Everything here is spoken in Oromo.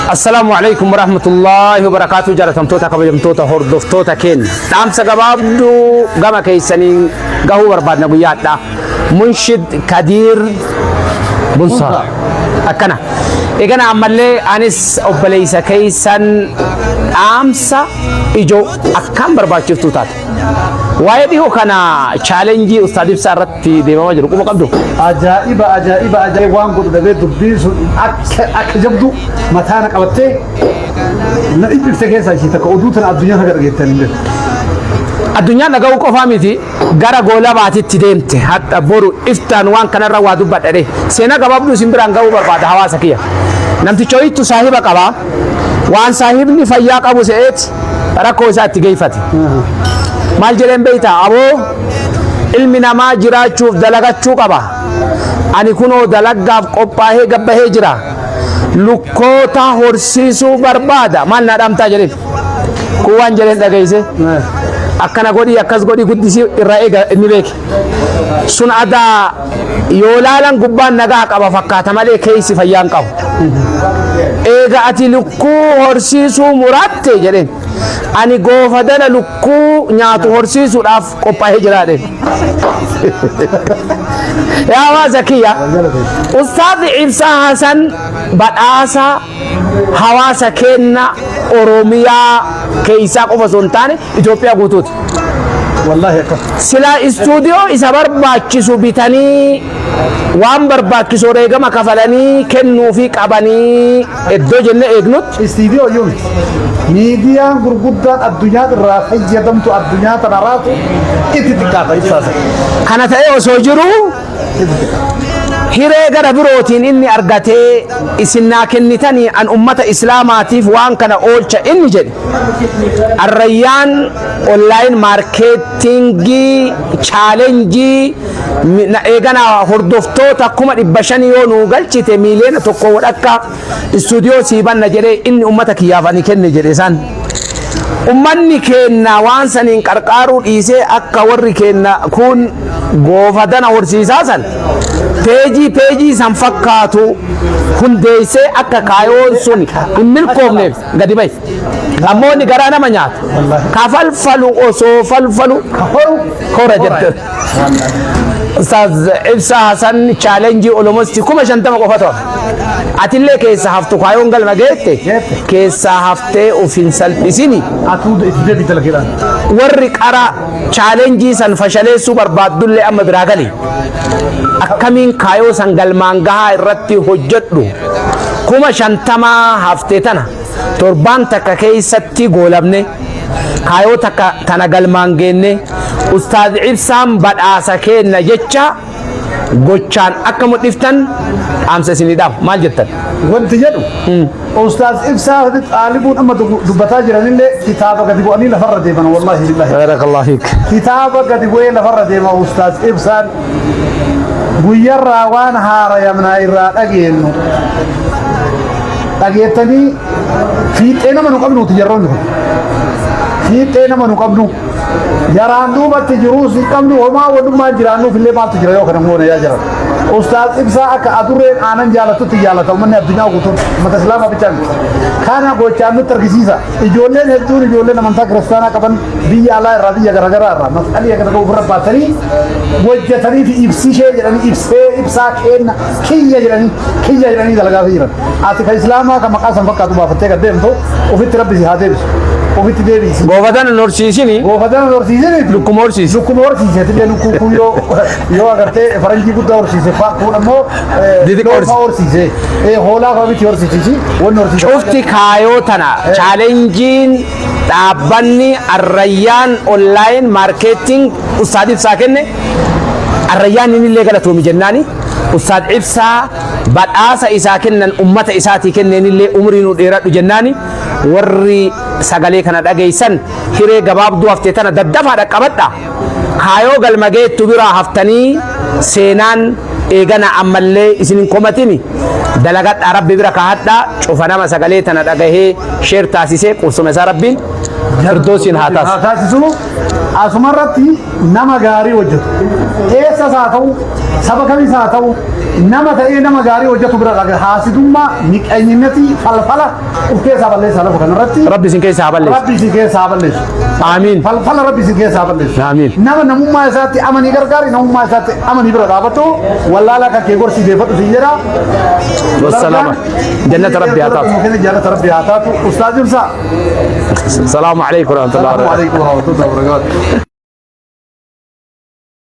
السلام عليكم ورحمة الله وبركاته. جالتم توتا كبجم توتا هردف توتا كين تام سجبابدو جما كيسنين جهو بربادنا بياتا منشد كدير بنصار أكنا إجانا عمله أنس أبليس كيسن أمسا إجو أكم برباد شفتوتات وايدي هو كنا challenge أستاذ بسارت ديما ما جرو كم كم دو عجائب عجائب عجائب وان قد دبي دبيس أك جبدو مثلا كبتة نريد بتسكين ساشي تكودوتنا الدنيا هكذا جتني الدنيا نجاو كفاميتي غارا غولا باتي تدمت حتى برو إفتان وان كنا روادو بدره سينا كبابدو سيمبران غاو برباد هوا سكيا نمتي شوي تصاحب كبا وان صاحبني فياك أبو سعيد ركوزات تجيفتي maal jedheen beeyta aboo ilmi namaa jiraachuuf dalagachuu qaba ani kunoo dalaggaaf qophaa'ee gabbahee jira lukkoota horsiisuu barbaada maal na dhamtaa jedheen kuwaan jedheen dhageeyse akkana godhii akkas godhii guddisii irraa eega inni beeke sun adaa yoo laalan gubbaan nagaa qaba fakkaata malee keeysi fayyaan qabu eega ati lukkuu horsiisuu muraatte jedheen ani goofadana lukkuu nyaatu horsiisuudhaaf qophaa'ee jiraadhe yaa waa zakiya ustaad Ibsaa Hasan badhaasa hawaasa kenna oromiyaa keeysaa qofa osoo hin taane Itoophiyaa guutuuti والله يكفي sila istuudiyoo isa barbaachisu bitanii waan barbaachisu reegama kafalanii kennuufi qabanii iddoo jenne eegnutti استديو يوم ميديا غرغدان الدنيا الرافع يدمت الدنيا تنارات اتتكاتا إساسا kana ta'ee osoo jiru hiree gara birootiin inni argatee isinnaa kennitanii an ummata islaamaatiif waan kana oolcha inni jedhe arrayyaan online marketingii chaalenjii eegana hordoftoota 500 yoo nuu galchite miiliyoona tokko wadhakka istuudiyoo siibanna jedhee inni ummata kiyyaafanii kenne jedhe san ummanni kenna waan saniin qarqaaruu dhiisee akka warri kenna kun goofadana horsiisaa san peejii san fakkaatu hundeessee akka kaayoon sun hin milkoofneef gadi bahi ammoo inni garaa nama nyaata kafalfalu osoo falfalu hora jette Ustaz Ibsaa Hasan challenge almost 50 qofatu atillee keessa haftu kaayoon galma geette keessa haftee ofin salphisini أتود إتدبي تلقيان warri qara challenge san fashaleessuu barbaadullee amma biraa gali akkamiin kaayoo san galmaan gahaa irratti hojjedhu 50 haftee tana torbaan takka keessatti goolabne kaayoo takka tana galmaan geenne Ustaad Ibsaan badhaasa kenna jecha gochaan akka mudhiftan amsa isiniidhaaf maal jettan وانت جدو أستاذ إبسا طالبون أما دبتا جران اللي كتابة قد يبقى أني لفرد ديما والله بالله بارك الله فيك كتابة قد يبقى لفرد ديما أستاذ إبسا ويرى وان هارا يمنا إرى أجينو أجيتني في تينا من قبنو تجرون في تينا من قبنو جران دوبا تجروس قبنو وما ودما جرانو في اللي ما تجريو كنمونا يا جران أستاذ إبسا أدورين آنان جالتو تجالتو من الدنيا قطر متسلامة بيشان كان أقول كانوا تركيزيسا إجولين هدون إجولين منطقة كريستانا كبن بي الله رضي جرا مسألة كذا كوفر باتري وجهتني في إبسي شيء جراني إبسا كين جراني دلقا فيران آتي كإسلاما كما قاسم فكاتو بافتة قدام تو وفي تربي هذا وفي تدري goofadana horsiisini وفدان ورسيزني lukkuma horsiisi لكم ورسيزة تبي لكم يو أغرتي فرنجي كده ورسيزة فاكون أمو ديدي لو ورسيزة هولا كابي ورسيزة ونورسيزة cufti kaayoo tana chaalenjiin dhaabbanni arrayyaan online marketing Ustaad Ibsaa kenne arrayyaan inni illee galatoomi jennaani Ustaad Ibsaa badhaasa isaa kennan ummata isaatii kenneen illee umrii nu dheeradhu jennaani warri sagalee kana dhageessan hiree gabaabduu haftee tana daddafaadha qabadha kaayoo galma geettu biraa haftanii seenaan eegana ammallee isinin komatini dalagadha rabbi bira kaahadha cufa nama sagalee tana dhagahee sheer taasisee qubsuma isaa rabbiin firdoosin haa taasisu أسمرتي nama gaarii hojjetu eessas haa ta'u saba kamis haa ta'u nama ta'ee nama gaarii hojjetu bira dhagaa haasidummaa miqeenyinnati falfala of keessaa balleessaa lafa kanarratti rabbi isin keessa haa balleessu rabbi isin keessaa balleessu amiin falfala rabbi isin keessaa balleessu amiin nama namummaa isaatti amanii gargaari namummaa isaatti amanii bira dhaabatu wallaala akka kee gorsi deeffadhu siin jedha wassalaama jannata rabbi haa taatu jannata rabbi haa taatu ustaaz Jimsaa salaamu alaikum warahmatullahi wabarakatuh عليكم ورحمة الله وبركاته